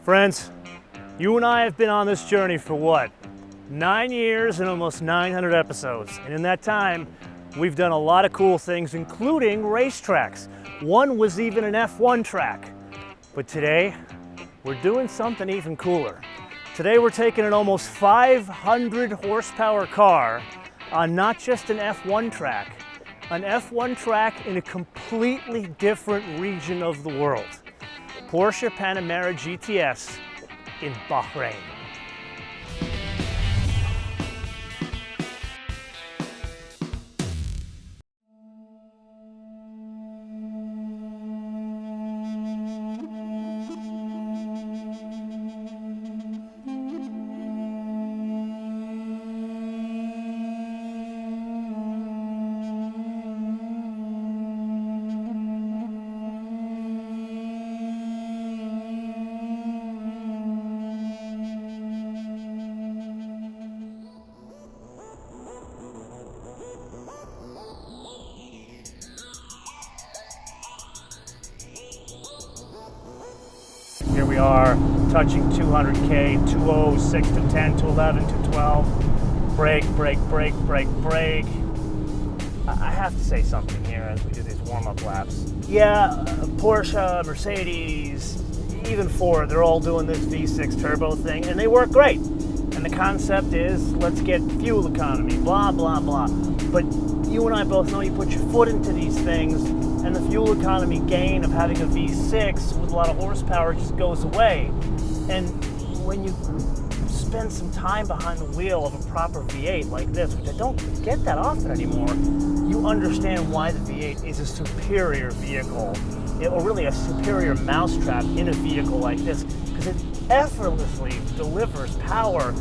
Friends, you and I have been on this journey for what? 9 years and almost 900 episodes. And in that time, we've done a lot of cool things, including racetracks. One was even an F1 track. But today, we're doing something even cooler. Today, we're taking an almost 500 horsepower car on not just an F1 track in a completely different region of the world. Porsche Panamera GTS in Bahrain. Here we are, touching 200K, 206 to 10 to 11 to 12. Brake, brake, brake, brake, brake. I have to say something here as we do these warm-up laps. Yeah, Porsche, Mercedes, even Ford, they're all doing this V6 turbo thing, and they work great. And the concept is, let's get fuel economy, blah, blah, blah. But you and I both know you put your foot into these things, and the fuel economy gain of having a V6 with a lot of horsepower just goes away. And when you spend some time behind the wheel of a proper V8 like this, which I don't get that often anymore, you understand why the V8 is a superior vehicle, or really a superior mousetrap in a vehicle like this, because it effortlessly delivers power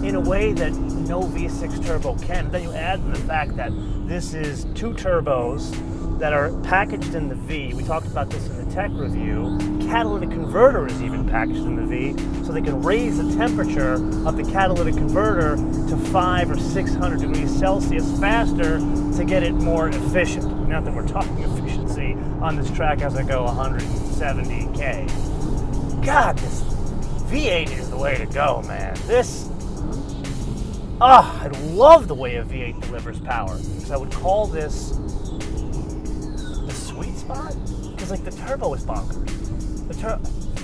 in a way that no V6 turbo can. Then you add the fact that this is two turbos that are packaged in the V. We talked about this in the tech review. Catalytic converter is even packaged in the V, so they can raise the temperature of the catalytic converter to 500 or 600 degrees Celsius faster to get it more efficient. Not that we're talking efficiency on this track as I go 170K. God, this V8 is the way to go, man. I love the way a V8 delivers power. So I would call this the sweet spot, because like the turbo is bonkers.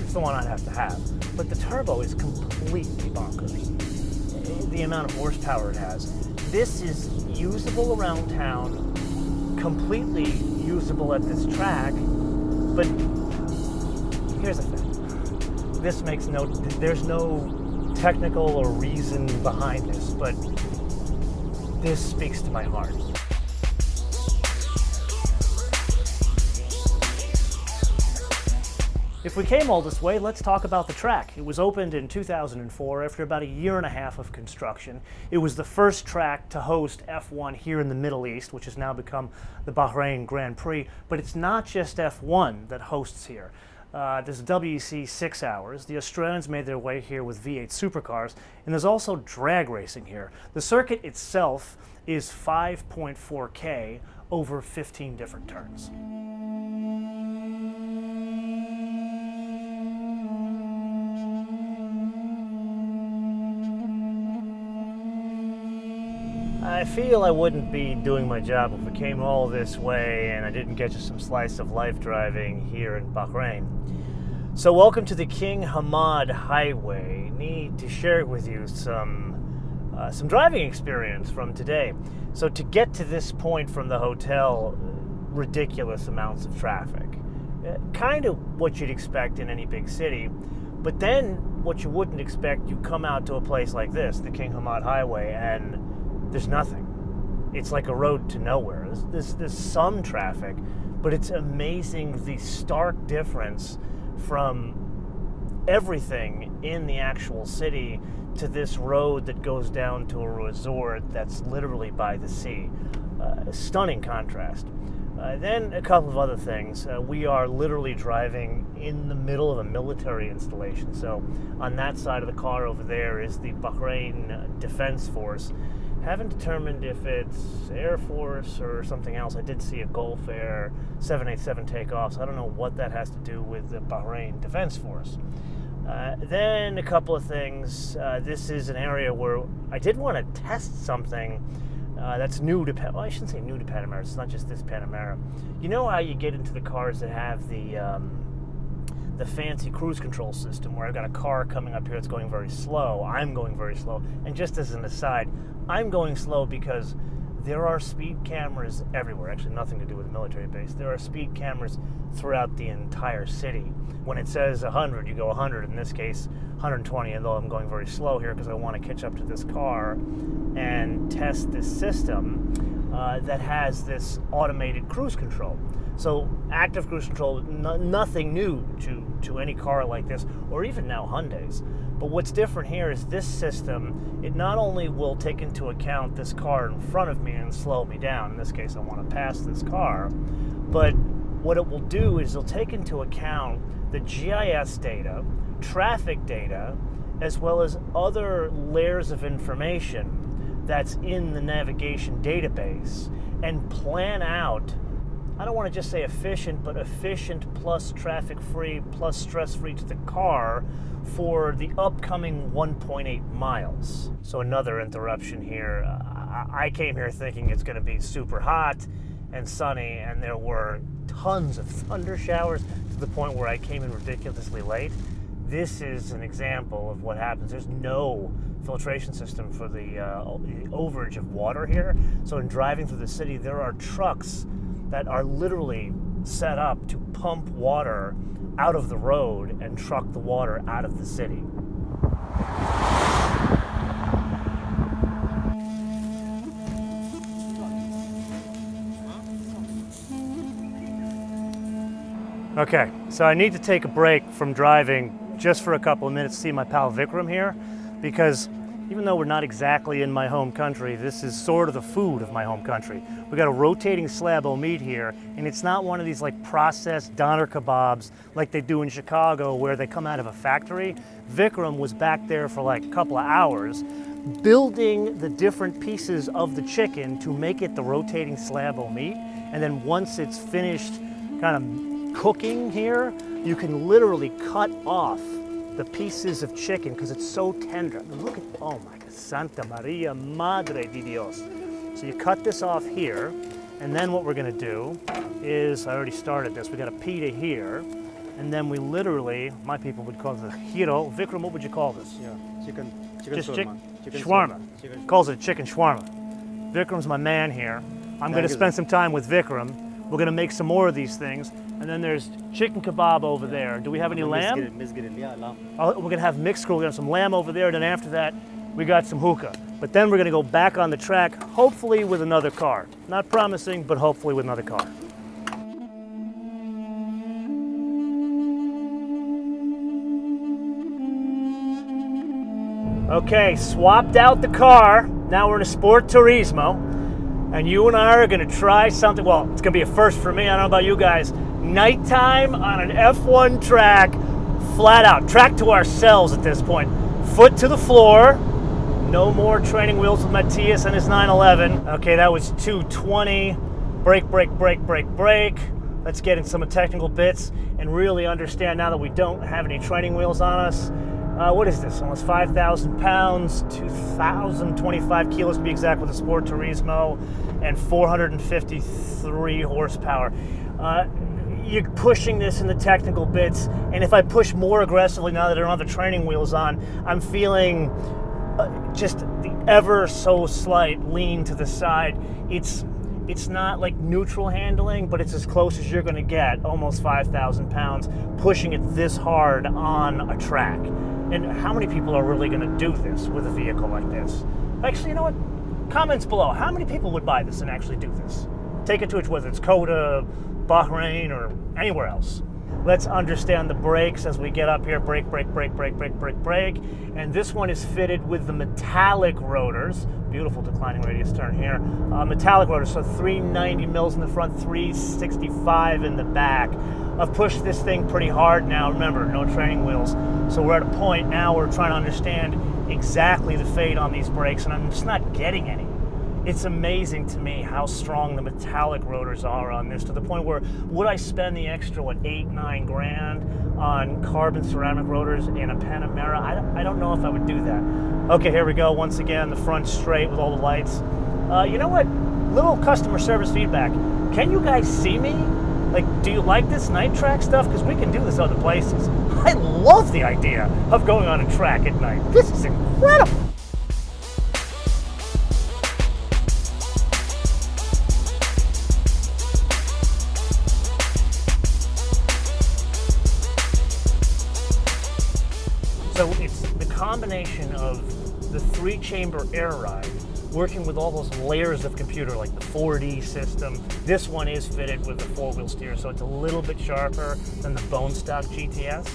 It's the one I'd have to have, but the turbo is completely bonkers. The amount of horsepower it has. This is usable around town, completely usable at this track, but here's the thing. There's no technical or reason behind this, but this speaks to my heart. If we came all this way, let's talk about the track. It was opened in 2004 after about a year and a half of construction. It was the first track to host F1 here in the Middle East, which has now become the Bahrain Grand Prix. But it's not just F1 that hosts here. There's WEC 6 Hours. The Australians made their way here with V8 supercars, and there's also drag racing here. The circuit itself is 5.4K over 15 different turns. I feel I wouldn't be doing my job if I came all this way and I didn't get you some slice of life driving here in Bahrain. So welcome to the King Hamad Highway. Need to share with you some driving experience from today. So to get to this point from the hotel, ridiculous amounts of traffic. Kind of what you'd expect in any big city, but then what you wouldn't expect, you come out to a place like this, the King Hamad Highway, and there's nothing. It's like a road to nowhere. There's some traffic, but it's amazing the stark difference from everything in the actual city to this road that goes down to a resort that's literally by the sea. A stunning contrast. Then a couple of other things. We are literally driving in the middle of a military installation. So on that side of the car over there is the Bahrain Defense Force. Haven't determined if it's Air Force or something else. I did see a Gulf Air 787 takeoff, so I don't know what that has to do with the Bahrain Defense Force. Then a couple of things. This is an area where I did want to test something that's new to Panamera. Well, I shouldn't say new to Panamera. It's not just this Panamera. You know how you get into the cars that have the fancy cruise control system, where I've got a car coming up here that's going very slow. I'm going very slow. And just as an aside, I'm going slow because there are speed cameras everywhere. Actually, nothing to do with the military base. There are speed cameras throughout the entire city. When it says 100, you go 100. In this case, 120, although I'm going very slow here because I want to catch up to this car and test this system that has this automated cruise control. So active cruise control, nothing new to any car like this, or even now Hyundais. But what's different here is this system, it not only will take into account this car in front of me and slow me down, in this case I want to pass this car, but what it will do is it'll take into account the GIS data, traffic data, as well as other layers of information that's in the navigation database, and plan out, I don't want to just say efficient, but efficient plus traffic-free plus stress-free to the car for the upcoming 1.8 miles. So another interruption here. I came here thinking it's going to be super hot and sunny, and there were tons of thunder showers to the point where I came in ridiculously late. This is an example of what happens. There's no filtration system for the overage of water here. So in driving through the city, there are trucks that are literally set up to pump water out of the road and truck the water out of the city. Okay, so I need to take a break from driving just for a couple of minutes to see my pal Vikram here, because even though we're not exactly in my home country, this is sort of the food of my home country. We got a rotating slab of meat here, and it's not one of these like processed doner kebabs like they do in Chicago where they come out of a factory. Vikram was back there for like a couple of hours building the different pieces of the chicken to make it the rotating slab of meat. And then once it's finished kind of cooking here, you can literally cut off the pieces of chicken because it's so tender. I mean, look at, oh my God, Santa Maria Madre de Dios. So you cut this off here, and then what we're gonna do is, I already started this, we got a pita here, and then we literally, my people would call it a hiro. Vikram, what would you call this? Yeah, chicken Just shawarma. shawarma. Chicken. Calls it chicken shawarma. Vikram's my man here. I'm gonna spend some time with Vikram. We're gonna make some more of these things. And then there's chicken kebab over there. Do we have any lamb? Yeah, lamb. We're gonna have mixed grill. We're gonna have some lamb over there. And then after that, we got some hookah. But then we're gonna go back on the track, hopefully with another car. Not promising, but hopefully with another car. Okay, swapped out the car. Now we're in a Sport Turismo. And you and I are gonna try something, well, it's gonna be a first for me, I don't know about you guys. Nighttime on an F1 track, flat out, track to ourselves at this point. Foot to the floor, no more training wheels with Matthias and his 911. Okay, that was 220, brake, brake, brake, brake, brake. Let's get in some technical bits and really understand now that we don't have any training wheels on us. What is this, almost 5,000 pounds, 2,025 kilos to be exact with a Sport Turismo, and 453 horsepower. You're pushing this in the technical bits, and if I push more aggressively now that I don't have the training wheels on, I'm feeling just the ever so slight lean to the side. It's not like neutral handling, but it's as close as you're gonna get, almost 5,000 pounds, pushing it this hard on a track. And how many people are really gonna do this with a vehicle like this? Actually, you know what? Comments below, how many people would buy this and actually do this? Take it to it, whether it's Coda, Bahrain, or anywhere else. Let's understand the brakes as we get up here. Brake, brake, brake, brake, brake, brake, brake. And this one is fitted with the metallic rotors. Beautiful declining radius turn here. Metallic rotors, so 390 mils in the front, 365 in the back. I've pushed this thing pretty hard now. Remember, no training wheels. So we're at a point now where we're trying to understand exactly the fade on these brakes, and I'm just not getting any. It's amazing to me how strong the metallic rotors are on this, to the point where would I spend the extra, what, 8-9 grand on carbon ceramic rotors in a Panamera? I don't know if I would do that. Okay, here we go. Once again, the front straight with all the lights. You know what? Little customer service feedback. Can you guys see me? Like, do you like this night track stuff? Because we can do this other places. I love the idea of going on a track at night. This is incredible. So it's the combination of the 3-chamber air ride, working with all those layers of computer like the 4D system. This one is fitted with a 4-wheel steer, so it's a little bit sharper than the bone stock GTS.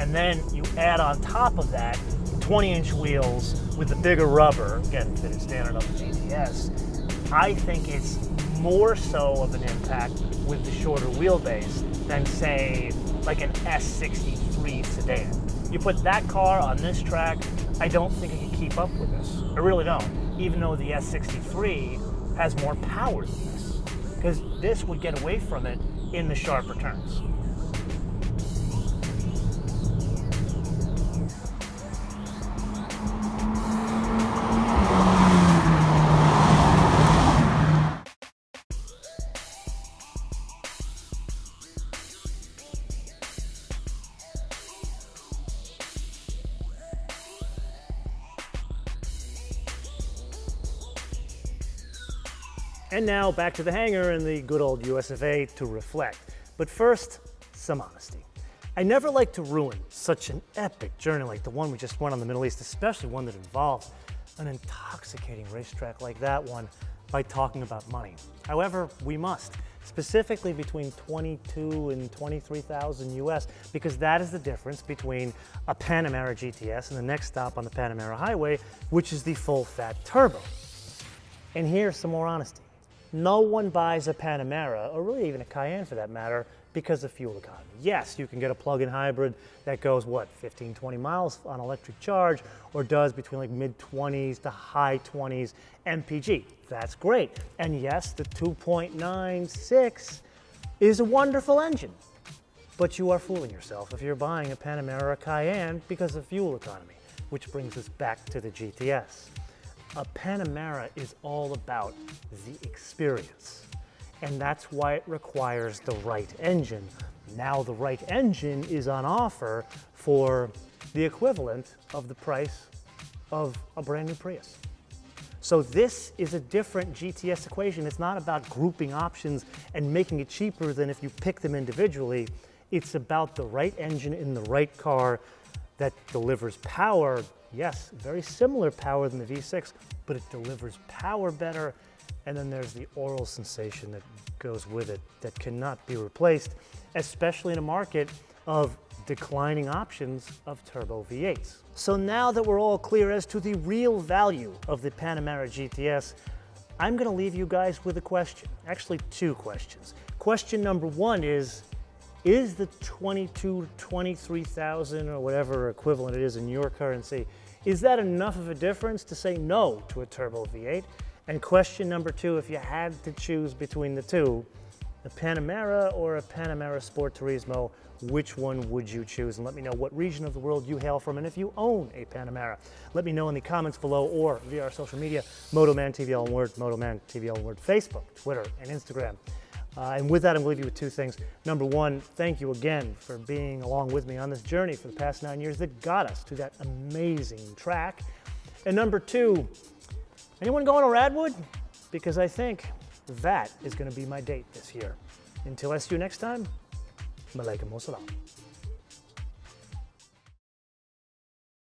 And then you add on top of that 20-inch wheels with the bigger rubber, again fitted standard on the GTS. I think it's more so of an impact with the shorter wheelbase than, say, like an S63 sedan. You put that car on this track, I don't think it can keep up with this. I really don't, even though the S63 has more power than this, because this would get away from it in the sharper turns. And now back to the hangar and the good old US of A to reflect. But first, some honesty. I never like to ruin such an epic journey like the one we just went on the Middle East, especially one that involves an intoxicating racetrack like that one, by talking about money. However, we must, specifically between 22 and 23,000 US, because that is the difference between a Panamera GTS and the next stop on the Panamera Highway, which is the full-fat turbo. And here's some more honesty. No one buys a Panamera, or really even a Cayenne for that matter, because of fuel economy. Yes, you can get a plug-in hybrid that goes, what, 15, 20 miles on electric charge, or does between like mid-20s to high 20s MPG. That's great. And yes, the 2.96 is a wonderful engine. But you are fooling yourself if you're buying a Panamera or a Cayenne because of fuel economy, which brings us back to the GTS. A Panamera is all about the experience, and that's why it requires the right engine. Now the right engine is on offer for the equivalent of the price of a brand new Prius. So this is a different GTS equation. It's not about grouping options and making it cheaper than if you pick them individually. It's about the right engine in the right car that delivers power. Yes, very similar power than the V6, but it delivers power better. And then there's the oral sensation that goes with it that cannot be replaced, especially in a market of declining options of turbo V8s. So now that we're all clear as to the real value of the Panamera GTS, I'm gonna leave you guys with a question, actually 2 questions. Question number 1 is the 22, 23,000 or whatever equivalent it is in your currency, is that enough of a difference to say no to a turbo V8? And question number 2, if you had to choose between the two, a Panamera or a Panamera Sport Turismo, which one would you choose? And let me know what region of the world you hail from and if you own a Panamera. Let me know in the comments below or via our social media, MotoManTV all one word, MotoManTV all one word, Facebook, Twitter, and Instagram. And with that, I'm going to leave you with 2 things. Number 1, thank you again for being along with me on this journey for the past 9 years that got us to that amazing track. And number 2, anyone going to Radwood? Because I think that is going to be my date this year. Until I see you next time, Malaikum wassalam.